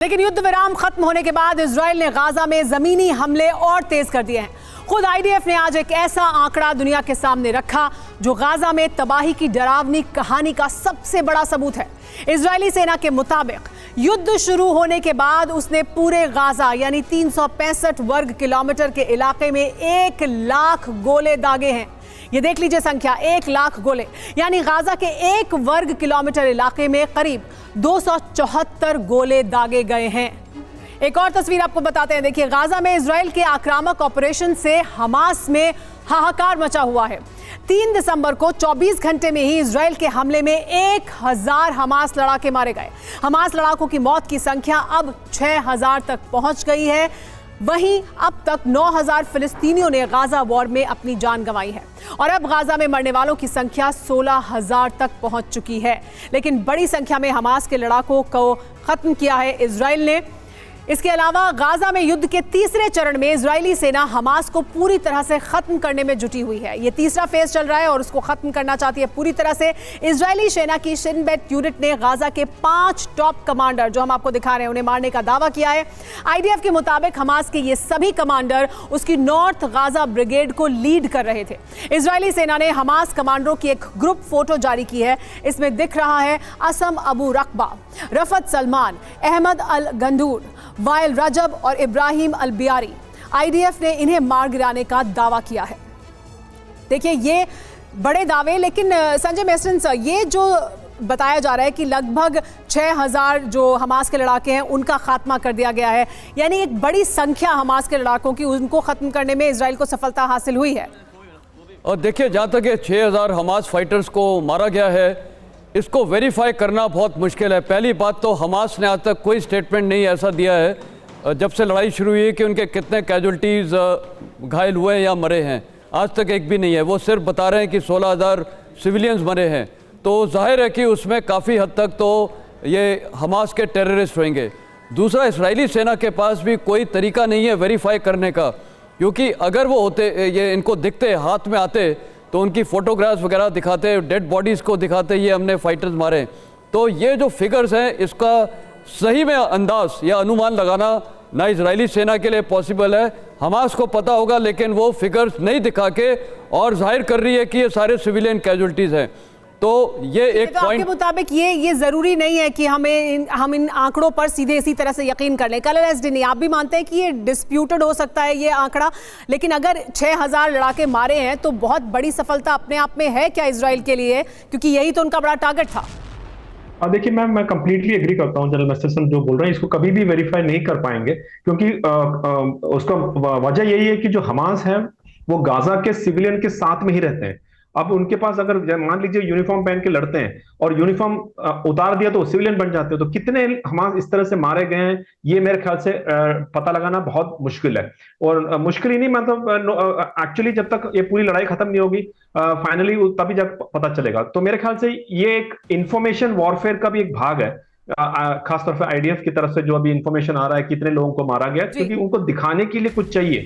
लेकिन युद्ध विराम खत्म होने के बाद इजराइल ने गाजा में जमीनी हमले और तेज कर दिए हैं। खुद आईडीएफ ने आज एक ऐसा आंकड़ा दुनिया के सामने रखा जो गाजा में तबाही की डरावनी कहानी का सबसे बड़ा सबूत है। इजरायली सेना के मुताबिक युद्ध शुरू होने के बाद उसने पूरे गाजा यानी 365 वर्ग किलोमीटर के इलाके में 1 लाख गोले दागे हैं। ये देख लीजिए संख्या, 1 लाख गोले, यानी गाजा के 1 वर्ग किलोमीटर इलाके में करीब 274 गोले दागे गए हैं। एक और तस्वीर आपको बताते हैं, देखिए गाजा में इजराइल के आक्रामक ऑपरेशन से हमास में हाहाकार मचा हुआ है। 3 दिसंबर को 24 घंटे में ही इजराइल के हमले में 1000 हमास लड़ाके मारे गए। हमास लड़ाकों की मौत की संख्या अब 6000 तक पहुंच गई है। वहीं अब तक 9000 फिलिस्तीनियों ने गाजा वॉर में अपनी जान गंवाई है और अब गाजा में मरने वालों की संख्या 16000 तक पहुंच चुकी है। लेकिन बड़ी संख्या में हमास के लड़ाकों को खत्म किया है इजराइल ने। इसके अलावा गाजा में युद्ध के तीसरे चरण में इजरायली सेना हमास को पूरी तरह से खत्म करने में जुटी हुई है। ये तीसरा फेज चल रहा है और उसको खत्म करना चाहती है पूरी तरह से। इजरायली सेना की शिन बेट यूनिट ने गाजा के 5 टॉप कमांडर, जो हम आपको दिखा रहे हैं, उन्हें मारने का दावा किया है। आईडीएफ के मुताबिक हमास के ये सभी कमांडर उसकी नॉर्थ गाजा ब्रिगेड को लीड कर रहे थे। इजरायली सेना ने हमास कमांडरों की एक ग्रुप फोटो जारी की है। इसमें दिख रहा है असम अबू रकबा, रफत सलमान, अहमद अल गंदूर, वाइल रजब और इब्राहिम अल बियारी। आईडीएफ ने इन्हें मार गिराने का दावा किया है। देखिए ये बड़े दावे, लेकिन संजय मेसन सर, ये जो बताया जा रहा है कि लगभग 6000 जो हमास के लड़ाके हैं उनका खात्मा कर दिया गया है, यानी एक बड़ी संख्या हमास के लड़ाकों की, उनको खत्म करने में इजराइल को सफलता हासिल हुई है। और देखिए, जहाँ तक ये 6000 हमास फाइटर्स को मारा गया है, इसको वेरीफाई करना बहुत मुश्किल है। पहली बात तो हमास ने आज तक कोई स्टेटमेंट नहीं ऐसा दिया है जब से लड़ाई शुरू हुई है कि उनके कितने कैजुअल्टीज़ घायल हुए या मरे हैं। आज तक एक भी नहीं है। वो सिर्फ बता रहे हैं कि 16000 सिविलियंस मरे हैं। तो जाहिर है कि उसमें काफ़ी हद तक तो ये हमास के टेररिस्ट होंगे। दूसरा, इजरायली सेना के पास भी कोई तरीका नहीं है वेरीफाई करने का, क्योंकि अगर वो होते, ये इनको दिखते, हाथ में आते, तो उनकी फ़ोटोग्राफ्स वगैरह दिखाते, डेड बॉडीज़ को दिखाते, ये हमने फाइटर्स मारे। तो ये जो फिगर्स हैं, इसका सही में अंदाज या अनुमान लगाना ना इजरायली सेना के लिए पॉसिबल है। हमास को पता होगा, लेकिन वो फिगर्स नहीं दिखा के और जाहिर कर रही है कि ये सारे सिविलियन कैजुअल्टीज़ हैं। तो ये एक तो पॉइंट, आपके मुताबिक ये जरूरी नहीं है कि हम इन आंकड़ों पर सीधे इसी तरह से यकीन कर लें। कलर एसडी नहीं, आप भी मानते हैं कि ये डिस्प्यूटेड हो सकता है ये आंकड़ा, लेकिन अगर 6000 लड़ाके मारे हैं तो बहुत बड़ी सफलता अपने आप में है क्या इजराइल के लिए, क्योंकि यही तो उनका बड़ा टारगेट था। देखिए मैम, मैं कंप्लीटली एग्री करता हूं जनरल मैस्टरसन जो बोल रहे हैं, इसको कभी भी वेरीफाई नहीं कर पाएंगे, क्योंकि उसका वजह यही है कि जो हमास है वो गाजा के सिविलियन के साथ में ही रहते हैं। अब उनके पास अगर मान लीजिए यूनिफॉर्म पहन के लड़ते हैं और यूनिफॉर्म उतार दिया तो सिविलियन बन जाते हैं, तो कितने हमास इस तरह से मारे गए हैं ये मेरे ख्याल से पता लगाना बहुत मुश्किल है। और मुश्किल ही नहीं, मतलब एक्चुअली जब तक ये पूरी लड़ाई खत्म नहीं होगी फाइनली तभी जब पता चलेगा। तो मेरे ख्याल से ये एक इंफॉर्मेशन वॉरफेयर का भी एक भाग है, खासतौर पर आईडीएफ की तरफ से जो अभी इंफॉर्मेशन आ रहा है कितने लोगों को मारा गया, क्योंकि उनको दिखाने के लिए कुछ चाहिए